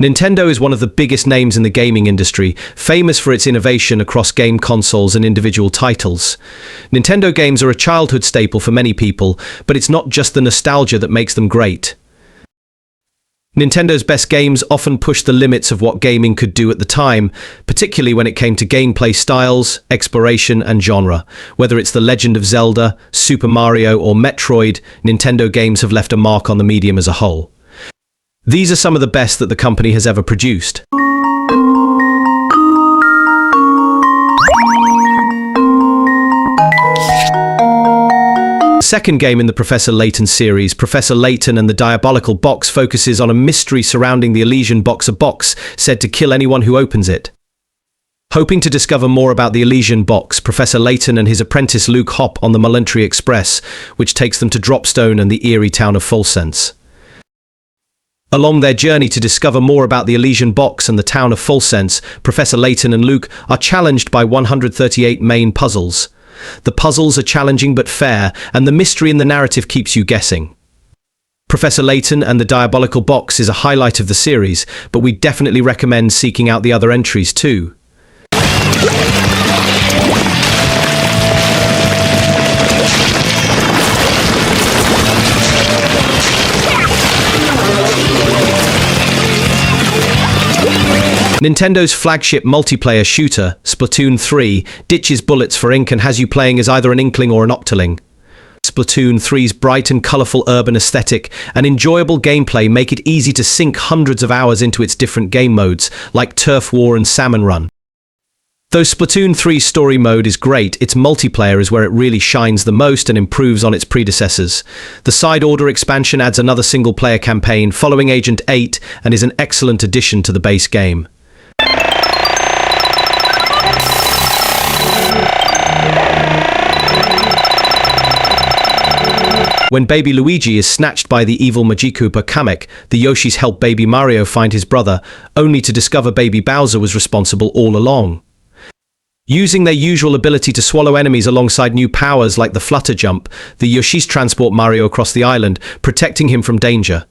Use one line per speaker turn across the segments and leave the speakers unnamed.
Nintendo is one of the biggest names in the gaming industry, famous for its innovation across game consoles and individual titles. Nintendo games are a childhood staple for many people, but it's not just the nostalgia that makes them great. Nintendo's best games often pushed the limits of what gaming could do at the time, particularly when it came to gameplay styles, exploration, and genre. Whether it's The Legend of Zelda, Super Mario, or Metroid, Nintendo games have left a mark on the medium as a whole. These are some of the best that the company has ever produced. The second game in the Professor Leighton series, Professor Leighton and the Diabolical Box, focuses on a mystery surrounding the Elysian Box, a box said to kill anyone who opens it. Hoping to discover more about the Elysian Box, Professor Leighton and his apprentice Luke hop on the Mullantry Express, which takes them to Dropstone and the eerie town of Fulsense. Along their journey to discover more about the Elysian Box and the town of Fulsense, Professor Leighton and Luke are challenged by 138 main puzzles. The puzzles are challenging but fair, and the mystery in the narrative keeps you guessing. Professor Leighton and the Diabolical Box is a highlight of the series, but we definitely recommend seeking out the other entries too. Nintendo's flagship multiplayer shooter, Splatoon 3, ditches bullets for ink and has you playing as either an Inkling or an Octoling. Splatoon 3's bright and colourful urban aesthetic and enjoyable gameplay make it easy to sink hundreds of hours into its different game modes, like Turf War and Salmon Run. Though Splatoon 3's story mode is great, its multiplayer is where it really shines the most and improves on its predecessors. The Side Order expansion adds another single-player campaign following Agent 8 and is an excellent addition to the base game. When baby Luigi is snatched by the evil Magikoopa Kamek, the Yoshis help baby Mario find his brother, only to discover baby Bowser was responsible all along. Using their usual ability to swallow enemies alongside new powers like the flutter jump, the Yoshis transport Mario across the island, protecting him from danger.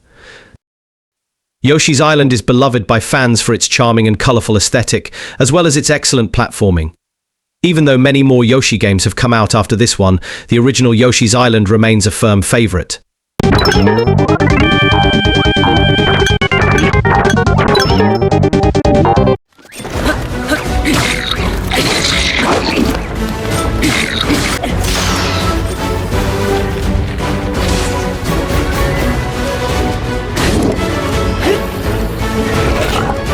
Yoshi's Island is beloved by fans for its charming and colourful aesthetic, as well as its excellent platforming. Even though many more Yoshi games have come out after this one, the original Yoshi's Island remains a firm favourite.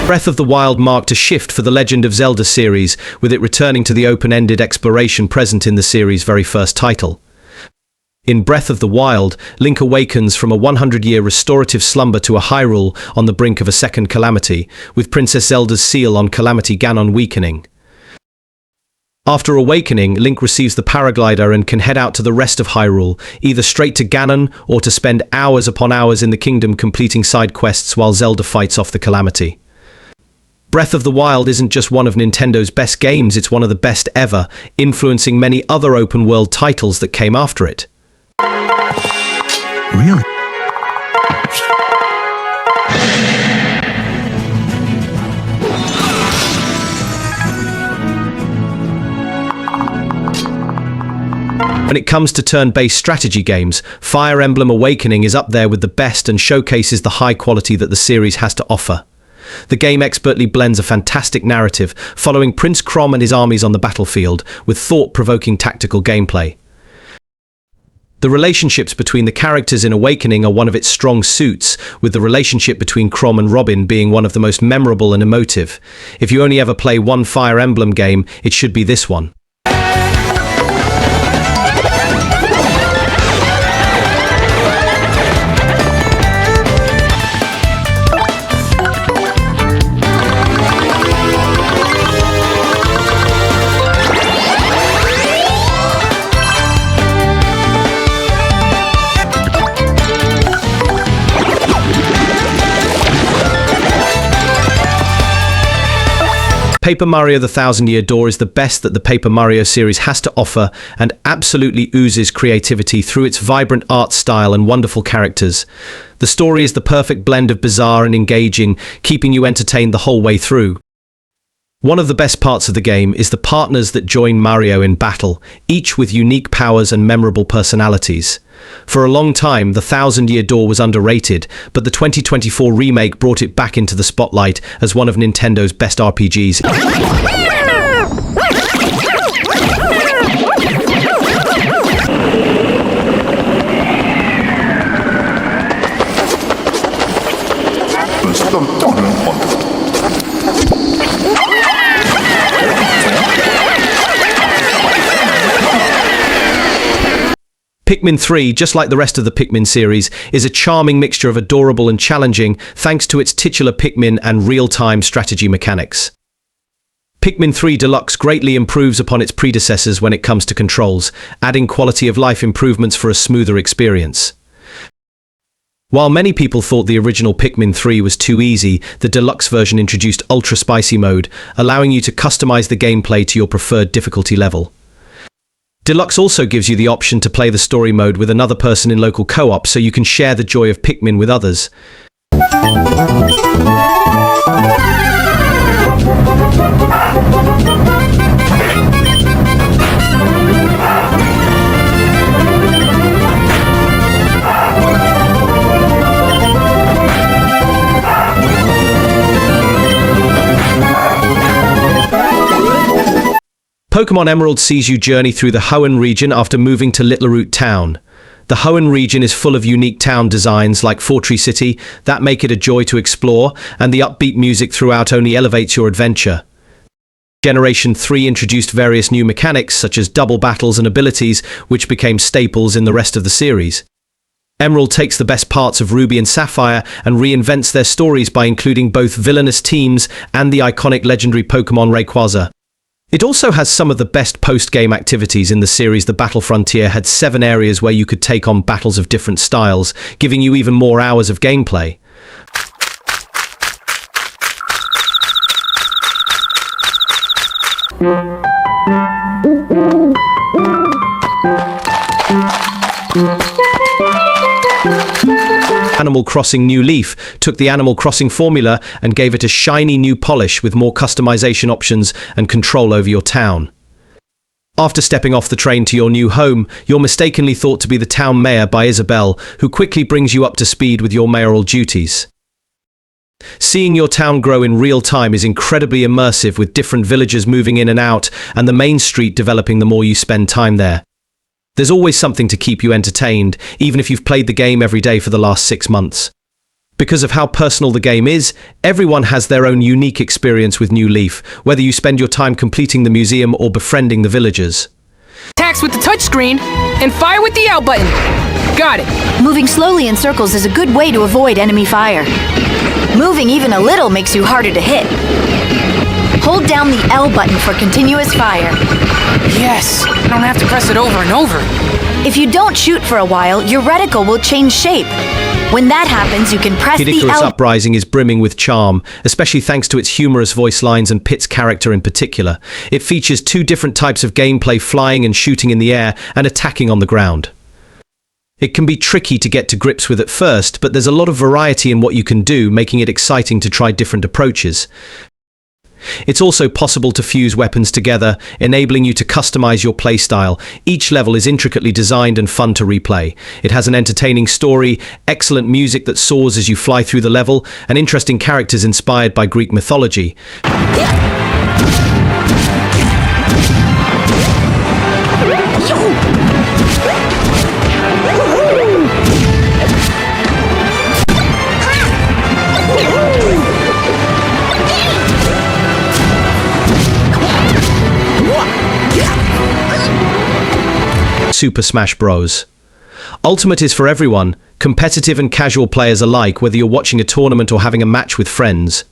Breath of the Wild marked a shift for the Legend of Zelda series, with it returning to the open-ended exploration present in the series' very first title. In Breath of the Wild, Link awakens from a 100-year restorative slumber to a Hyrule on the brink of a second calamity, with Princess Zelda's seal on Calamity Ganon weakening. After awakening, Link receives the paraglider and can head out to the rest of Hyrule, either straight to Ganon or to spend hours upon hours in the kingdom completing side quests while Zelda fights off the calamity. Breath of the Wild isn't just one of Nintendo's best games, it's one of the best ever, influencing many other open-world titles that came after it.
Really?
When it comes to turn-based strategy games, Fire Emblem Awakening is up there with the best and showcases the high quality that the series has to offer. The game expertly blends a fantastic narrative, following Prince Chrom and his armies on the battlefield, with thought-provoking tactical gameplay. The relationships between the characters in Awakening are one of its strong suits, with the relationship between Chrom and Robin being one of the most memorable and emotive. If you only ever play one Fire Emblem game, it should be this one. Paper Mario: The Thousand-Year Door is the best that the Paper Mario series has to offer and absolutely oozes creativity through its vibrant art style and wonderful characters. The story is the perfect blend of bizarre and engaging, keeping you entertained the whole way through. One of the best parts of the game is the partners that join Mario in battle, each with unique powers and memorable personalities. For a long time, The Thousand-Year Door was underrated, but the 2024 remake brought it back into the spotlight as one of Nintendo's best RPGs. Pikmin 3, just like the rest of the Pikmin series, is a charming mixture of adorable and challenging thanks to its titular Pikmin and real-time strategy mechanics. Pikmin 3 Deluxe greatly improves upon its predecessors when it comes to controls, adding quality-of-life improvements for a smoother experience. While many people thought the original Pikmin 3 was too easy, the Deluxe version introduced Ultra Spicy mode, allowing you to customize the gameplay to your preferred difficulty level. Deluxe also gives you the option to play the story mode with another person in local co-op, so you can share the joy of Pikmin with others. Pokemon Emerald sees you journey through the Hoenn region after moving to Littleroot Town. The Hoenn region is full of unique town designs like Fortree City that make it a joy to explore, and the upbeat music throughout only elevates your adventure. Generation 3 introduced various new mechanics such as double battles and abilities, which became staples in the rest of the series. Emerald takes the best parts of Ruby and Sapphire and reinvents their stories by including both villainous teams and the iconic legendary Pokemon Rayquaza. It also has some of the best post-game activities in the series. The Battle Frontier had 7 areas where you could take on battles of different styles, giving you even more hours of gameplay. Animal Crossing New Leaf took the Animal Crossing formula and gave it a shiny new polish with more customization options and control over your town. After stepping off the train to your new home, you're mistakenly thought to be the town mayor by Isabelle, who quickly brings you up to speed with your mayoral duties. Seeing your town grow in real time is incredibly immersive, with different villagers moving in and out and the main street developing the more you spend time there. There's always something to keep you entertained, even if you've played the game every day for the last 6 months. Because of how personal the game is, everyone has their own unique experience with New Leaf, whether you spend your time completing the museum or befriending the villagers.
Attacks with the touchscreen and fire with the L button. Got it.
Moving slowly in circles is a good way to avoid enemy fire. Moving even a little makes you harder to hit. Hold down the L button for continuous fire.
Yes, I don't have to press it over and over.
If you don't shoot for a while, your reticle will change shape. When that happens, you can press the L.
Uprising is brimming with charm, especially thanks to its humorous voice lines and Pit's character in particular. It features 2 different types of gameplay: flying and shooting in the air, and attacking on the ground. It can be tricky to get to grips with at first, but there's a lot of variety in what you can do, making it exciting to try different approaches. It's also possible to fuse weapons together, enabling you to customize your playstyle. Each level is intricately designed and fun to replay. It has an entertaining story, excellent music that soars as you fly through the level, and interesting characters inspired by Greek mythology. Super Smash Bros. Ultimate is for everyone, competitive and casual players alike, whether you're watching a tournament or having a match with friends.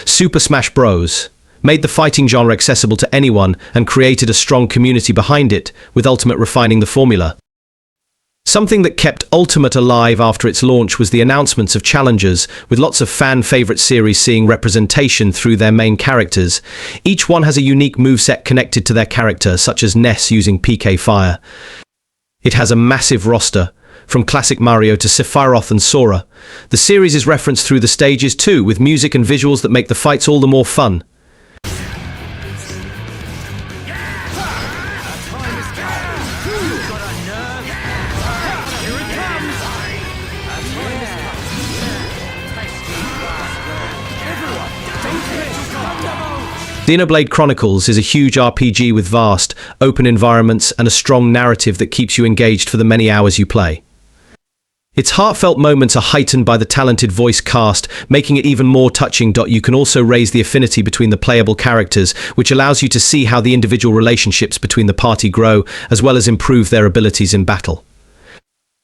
Super Smash Bros. Made the fighting genre accessible to anyone and created a strong community behind it, with Ultimate refining the formula. Something that kept Ultimate alive after its launch was the announcements of challengers, with lots of fan-favorite series seeing representation through their main characters. Each one has a unique moveset connected to their character, such as Ness using PK Fire. It has a massive roster, from classic Mario to Sephiroth and Sora. The series is referenced through the stages too, with music and visuals that make the fights all the more fun. Xenoblade Chronicles is a huge RPG with vast, open environments and a strong narrative that keeps you engaged for the many hours you play. Its heartfelt moments are heightened by the talented voice cast, making it even more touching. You can also raise the affinity between the playable characters, which allows you to see how the individual relationships between the party grow, as well as improve their abilities in battle.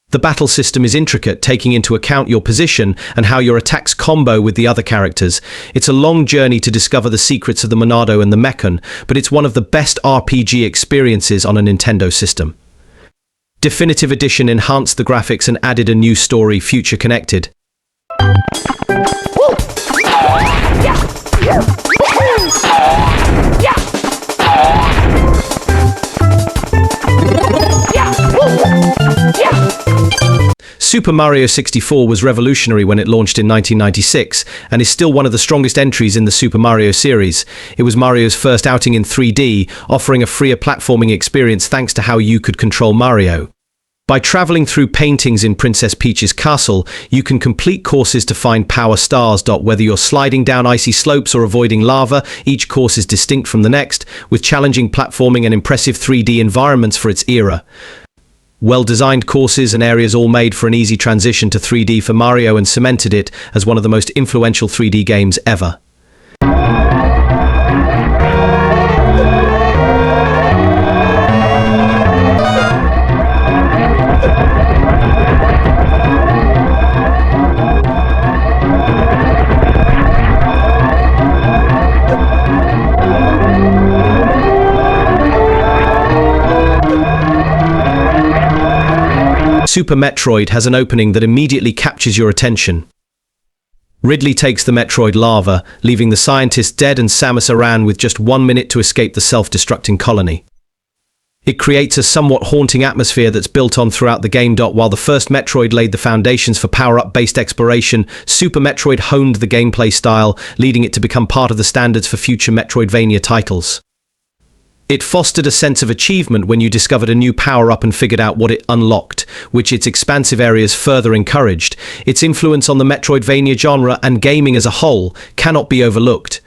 The battle system is intricate, taking into account your position and how your attacks combo with the other characters. It's a long journey to discover the secrets of the Monado and the Mechon, but it's one of the best RPG experiences on a Nintendo system. Definitive Edition enhanced the graphics and added a new story, Future Connected. Super Mario 64 was revolutionary when it launched in 1996, and is still one of the strongest entries in the Super Mario series. It was Mario's first outing in 3D, offering a freer platforming experience thanks to how you could control Mario. By traveling through paintings in Princess Peach's castle, you can complete courses to find power stars. Whether you're sliding down icy slopes or avoiding lava, each course is distinct from the next, with challenging platforming and impressive 3D environments for its era. Well-designed courses and areas all made for an easy transition to 3D for Mario and cemented it as one of the most influential 3D games ever. Super Metroid has an opening that immediately captures your attention. Ridley takes the Metroid lava, leaving the scientists dead and Samus Aran with just 1 minute to escape the self-destructing colony. It creates a somewhat haunting atmosphere that's built on throughout the game. While the first Metroid laid the foundations for power-up based exploration, Super Metroid honed the gameplay style, leading it to become part of the standards for future Metroidvania titles. It fostered a sense of achievement when you discovered a new power-up and figured out what it unlocked, which its expansive areas further encouraged. Its influence on the Metroidvania genre and gaming as a whole cannot be overlooked.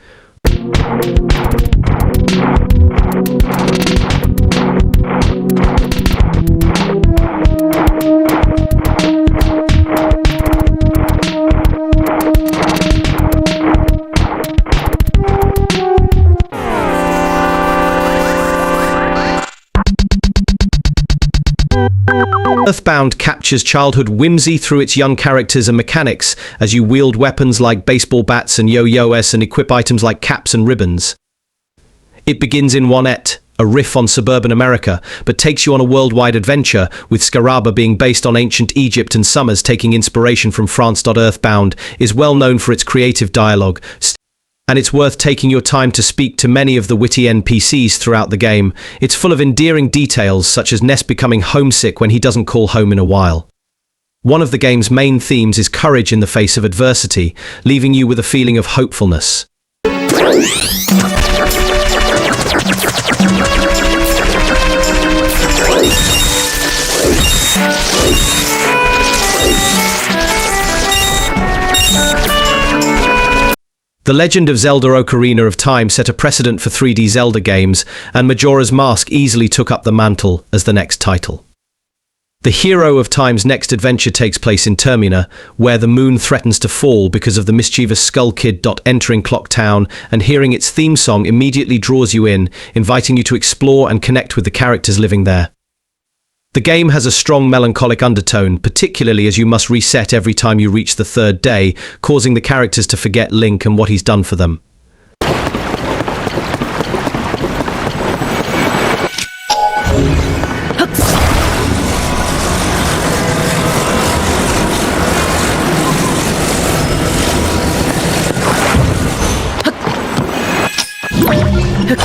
Earthbound captures childhood whimsy through its young characters and mechanics as you wield weapons like baseball bats and yo-yos and equip items like caps and ribbons. It begins in One-Et, a riff on suburban America, but takes you on a worldwide adventure, with Scaraba being based on ancient Egypt and Summers taking inspiration from France. Earthbound is well known for its creative dialogue, and it's worth taking your time to speak to many of the witty NPCs throughout the game. It's full of endearing details such as Ness becoming homesick when he doesn't call home in a while. One of the game's main themes is courage in the face of adversity, leaving you with a feeling of hopefulness. The Legend of Zelda Ocarina of Time set a precedent for 3D Zelda games, and Majora's Mask easily took up the mantle as the next title. The hero of Time's next adventure takes place in Termina, where the moon threatens to fall because of the mischievous Skull Kid. Entering Clock Town and hearing its theme song immediately draws you in, inviting you to explore and connect with the characters living there. The game has a strong melancholic undertone, particularly as you must reset every time you reach the third day, causing the characters to forget Link and what he's done for them. To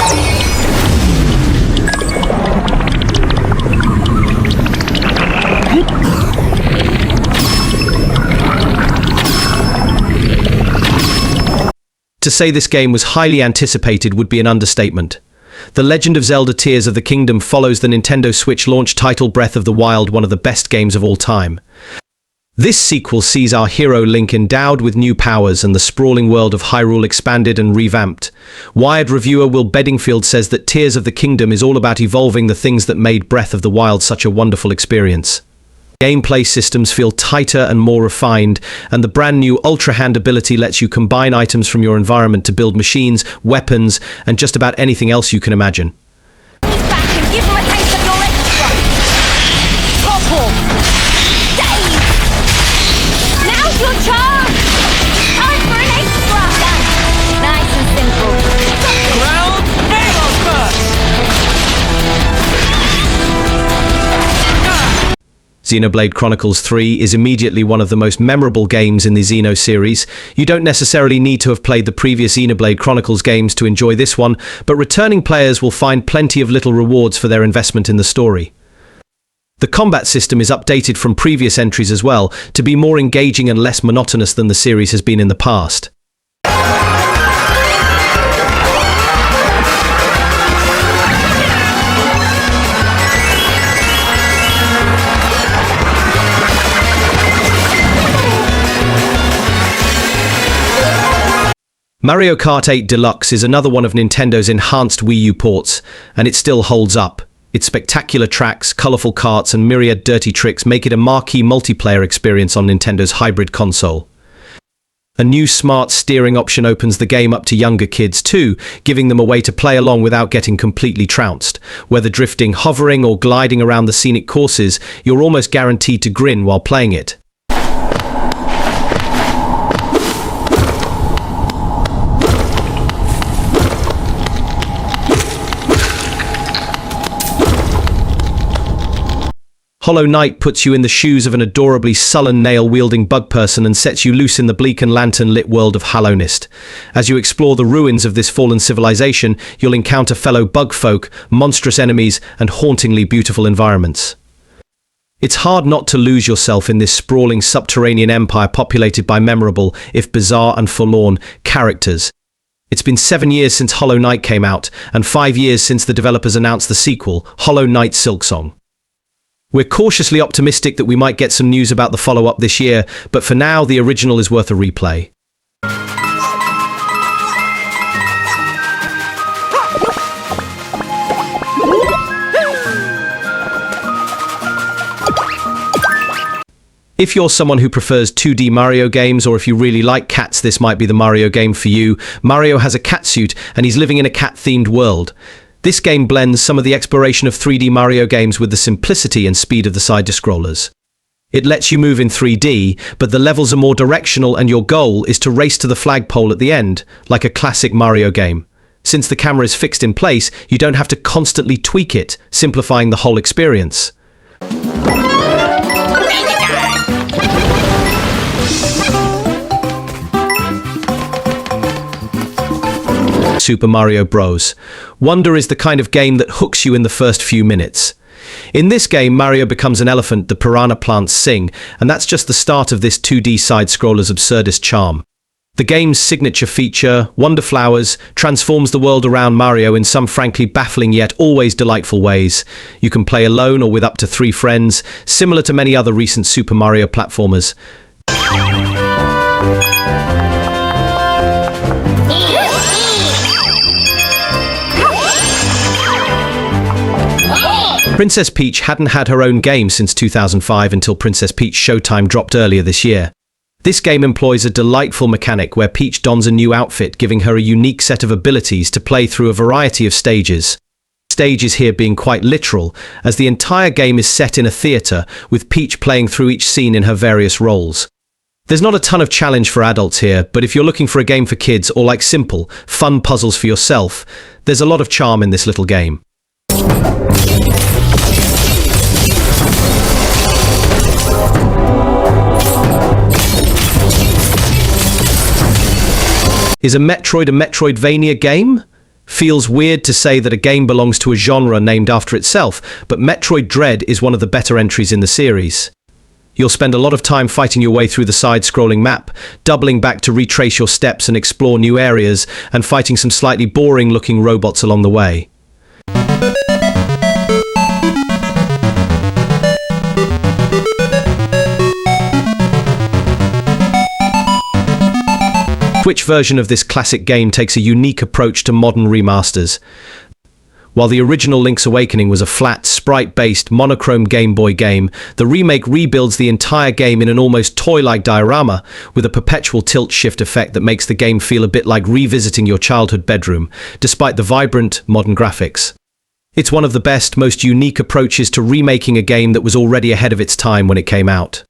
say this game was highly anticipated would be an understatement. The Legend of Zelda Tears of the Kingdom follows the Nintendo Switch launch title Breath of the Wild, one of the best games of all time. This sequel sees our hero Link endowed with new powers and the sprawling world of Hyrule expanded and revamped. Wired reviewer Will Bedingfield says that Tears of the Kingdom is all about evolving the things that made Breath of the Wild such a wonderful experience. Gameplay systems feel tighter and more refined, and the brand new Ultra Hand ability lets you combine items from your environment to build machines, weapons, and just about anything else you can imagine.
He's back and give him a taste of your extra. Topple. Dave. Now's your chance. Time for an extra. Nice and simple.
Ground Velos first!
Xenoblade Chronicles 3 is immediately one of the most memorable games in the Xeno series. You don't necessarily need to have played the previous Xenoblade Chronicles games to enjoy this one, but returning players will find plenty of little rewards for their investment in the story. The combat system is updated from previous entries as well, to be more engaging and less monotonous than the series has been in the past. Mario Kart 8 Deluxe is another one of Nintendo's enhanced Wii U ports, and it still holds up. Its spectacular tracks, colourful karts, and myriad dirty tricks make it a marquee multiplayer experience on Nintendo's hybrid console. A new smart steering option opens the game up to younger kids too, giving them a way to play along without getting completely trounced. Whether drifting, hovering, or gliding around the scenic courses, you're almost guaranteed to grin while playing it. Hollow Knight puts you in the shoes of an adorably sullen nail-wielding bug person and sets you loose in the bleak and lantern-lit world of Hallownest. As you explore the ruins of this fallen civilization, you'll encounter fellow bug folk, monstrous enemies, and hauntingly beautiful environments. It's hard not to lose yourself in this sprawling subterranean empire populated by memorable, if bizarre and forlorn, characters. It's been 7 years since Hollow Knight came out, and 5 years since the developers announced the sequel, Hollow Knight Silksong. We're cautiously optimistic that we might get some news about the follow-up this year, but for now, the original is worth a replay. If you're someone who prefers 2D Mario games, or if you really like cats, this might be the Mario game for you. Mario has a catsuit, and he's living in a cat-themed world. This game blends some of the exploration of 3D Mario games with the simplicity and speed of the side-scrollers. It lets you move in 3D, but the levels are more directional and your goal is to race to the flagpole at the end, like a classic Mario game. Since the camera is fixed in place, you don't have to constantly tweak it, simplifying the whole experience. Super Mario Bros. Wonder is the kind of game that hooks you in the first few minutes. In this game, Mario becomes an elephant the piranha plants sing, and that's just the start of this 2D side-scroller's absurdist charm. The game's signature feature, Wonder Flowers, transforms the world around Mario in some frankly baffling yet always delightful ways. You can play alone or with up to 3 friends, similar to many other recent Super Mario platformers. Princess Peach hadn't had her own game since 2005 until Princess Peach Showtime dropped earlier this year. This game employs a delightful mechanic where Peach dons a new outfit, giving her a unique set of abilities to play through a variety of stages. Stages here being quite literal, as the entire game is set in a theatre, with Peach playing through each scene in her various roles. There's not a ton of challenge for adults here, but if you're looking for a game for kids or like simple, fun puzzles for yourself, there's a lot of charm in this little game. Is a Metroid a Metroidvania game? Feels weird to say that a game belongs to a genre named after itself, but Metroid Dread is one of the better entries in the series. You'll spend a lot of time fighting your way through the side-scrolling map, doubling back to retrace your steps and explore new areas, and fighting some slightly boring-looking robots along the way. Switch version of this classic game takes a unique approach to modern remasters. While the original Link's Awakening was a flat, sprite-based, monochrome Game Boy game, the remake rebuilds the entire game in an almost toy-like diorama, with a perpetual tilt-shift effect that makes the game feel a bit like revisiting your childhood bedroom, despite the vibrant, modern graphics. It's one of the best, most unique approaches to remaking a game that was already ahead of its time when it came out.